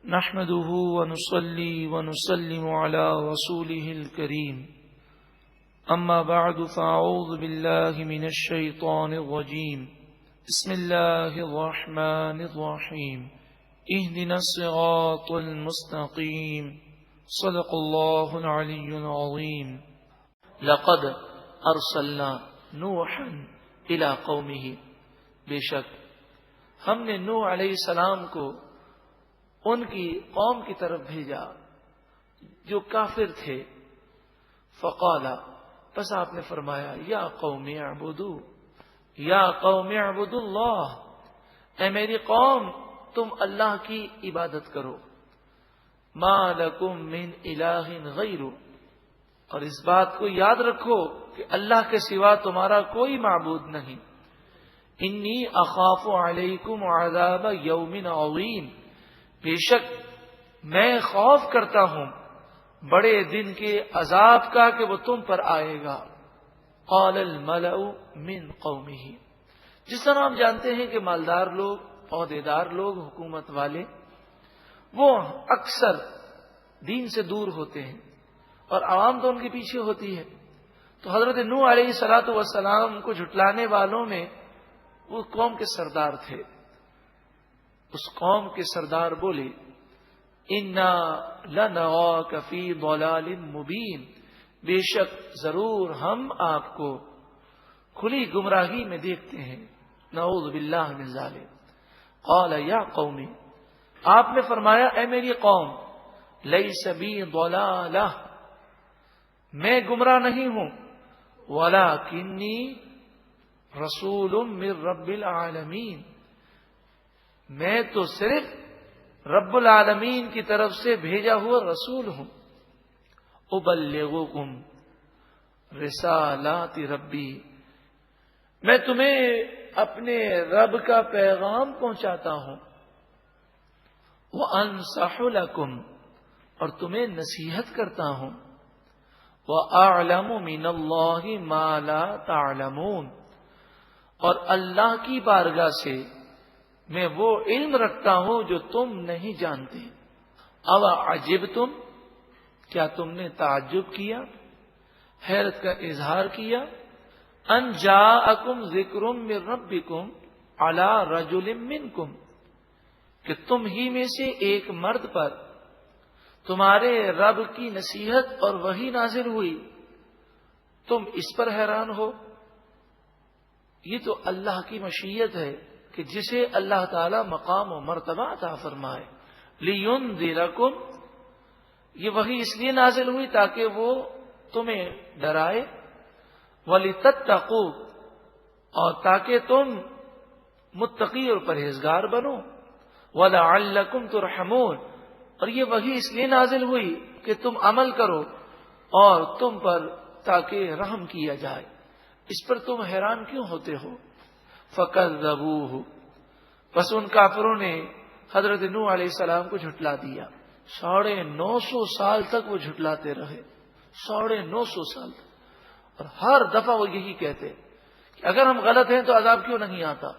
نحمده ونصلي ونسلم على رسوله الكريم أما بعد فأعوذ بالله من الشيطان الرجيم بسم الله الرحمن الرحيم اهدنا الصراط المستقيم صدق الله العلي العظيم لقد ارسلنا نوحا الى قومه بے شک ہم نے نوح علیہ السلام کو ان کی قوم کی طرف بھیجا جو کافر تھے. فقالا پس آپ نے فرمایا یا قوم اعبدوا یا قوم اعبدوا اللہ، اے میری قوم تم اللہ کی عبادت کرو. ما لکم من الہ غیرہ، اور اس بات کو یاد رکھو کہ اللہ کے سوا تمہارا کوئی معبود نہیں. انی اخاف علیکم عذاب یوم عظیم، بے شک میں خوف کرتا ہوں بڑے دن کے عذاب کا کہ وہ تم پر آئے گا. قال الملأ من قومه، جس طرح ہم جانتے ہیں کہ مالدار لوگ، عہدیدار لوگ، حکومت والے، وہ اکثر دین سے دور ہوتے ہیں اور عوام تو ان کے پیچھے ہوتی ہے. تو حضرت نوح علیہ الصلوۃ والسلام کو جھٹلانے والوں میں وہ قوم کے سردار تھے. اس قوم کے سردار بولے انا لنراک فی ضلال مبین، بے شک ضرور ہم آپ کو کھلی گمراہی میں دیکھتے ہیں. نعوذ باللہ من ذالک. قال یا قوم، آپ نے فرمایا اے میری قوم، لیس بی ضلالہ، میں گمراہ نہیں ہوں، ولکنی رسول من رب العالمین، میں تو صرف رب العالمین کی طرف سے بھیجا ہوا رسول ہوں. ابلغکم رسالات ربی، میں تمہیں اپنے رب کا پیغام پہنچاتا ہوں. وانصح لکم، اور تمہیں نصیحت کرتا ہوں. وَأَعْلَمُ مِنَ اللَّهِ مَا لَا تَعْلَمُونَ، اور اللہ کی بارگاہ سے میں وہ علم رکھتا ہوں جو تم نہیں جانتے. اَوَعَجِبْتُمْ، کیا تم نے تعجب کیا، حیرت کا اظہار کیا. ان جاءکم ذکر من ربکم علی رجل منکم، کہ تم ہی میں سے ایک مرد پر تمہارے رب کی نصیحت اور وحی نازل ہوئی، تم اس پر حیران ہو. یہ تو اللہ کی مشیت ہے کہ جسے اللہ تعالی مقام و مرتبہ عطا فرمائے. لِيُنذِرَكُمْ، یہ وحی اس لیے نازل ہوئی تاکہ وہ تمہیں ڈرائے. وَلِتَتَّقُوا، اور تاکہ تم متقی اور پرہیزگار بنو. وَلَعَلَّكُمْ تُرْحَمُونَ، اور یہ وحی اس لیے نازل ہوئی کہ تم عمل کرو اور تم پر تاکہ رحم کیا جائے. اس پر تم حیران کیوں ہوتے ہو؟ فَكَذَّبُوهُ، بس ان کافروں نے حضرت نوح علیہ السلام کو جھٹلا دیا. 950 سال تک وہ جھٹلاتے رہے، 950 سال تک. اور ہر دفعہ وہ یہی کہتے کہ اگر ہم غلط ہیں تو عذاب کیوں نہیں آتا.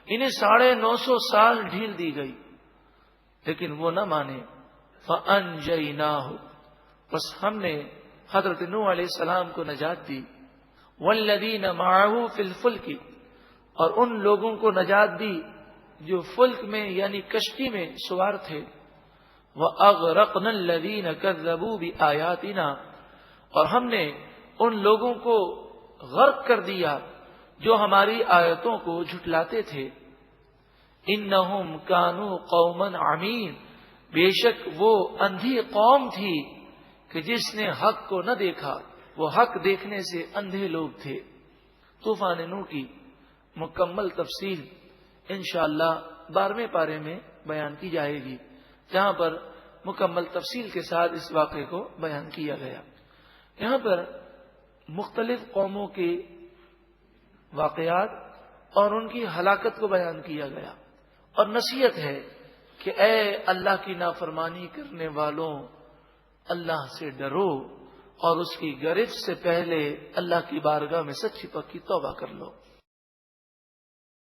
انہیں 950 سال ڈھیل دی گئی لیکن وہ نہ مانے. فَأَنْجَيْنَاهُ، بس ہم نے حضرت نوح علیہ السلام کو نجات دی. وَالَّذِينَ مَعَهُ فِي الْفُلْكِ، اور ان لوگوں کو نجات دی جو فلک میں یعنی کشتی میں سوار تھے. وَأَغْرَقْنَا الَّذِينَ كَذَّبُوا بِآيَاتِنَا، اور ہم نے ان لوگوں کو غرق کر دیا جو ہماری آیتوں کو جھٹلاتے تھے. إِنَّهُمْ كَانُوا قَوْمًا عَمِينَ، بے شک وہ اندھی قوم تھی کہ جس نے حق کو نہ دیکھا، وہ حق دیکھنے سے اندھے لوگ تھے. طوفان نوح کی مکمل تفصیل انشاءاللہ 12ویں پارے میں بیان کی جائے گی، جہاں پر مکمل تفصیل کے ساتھ اس واقعے کو بیان کیا گیا. یہاں پر مختلف قوموں کے واقعات اور ان کی ہلاکت کو بیان کیا گیا اور نصیحت ہے کہ اے اللہ کی نافرمانی کرنے والوں، اللہ سے ڈرو اور اس کی گرفت سے پہلے اللہ کی بارگاہ میں سچی پکی توبہ کر لو.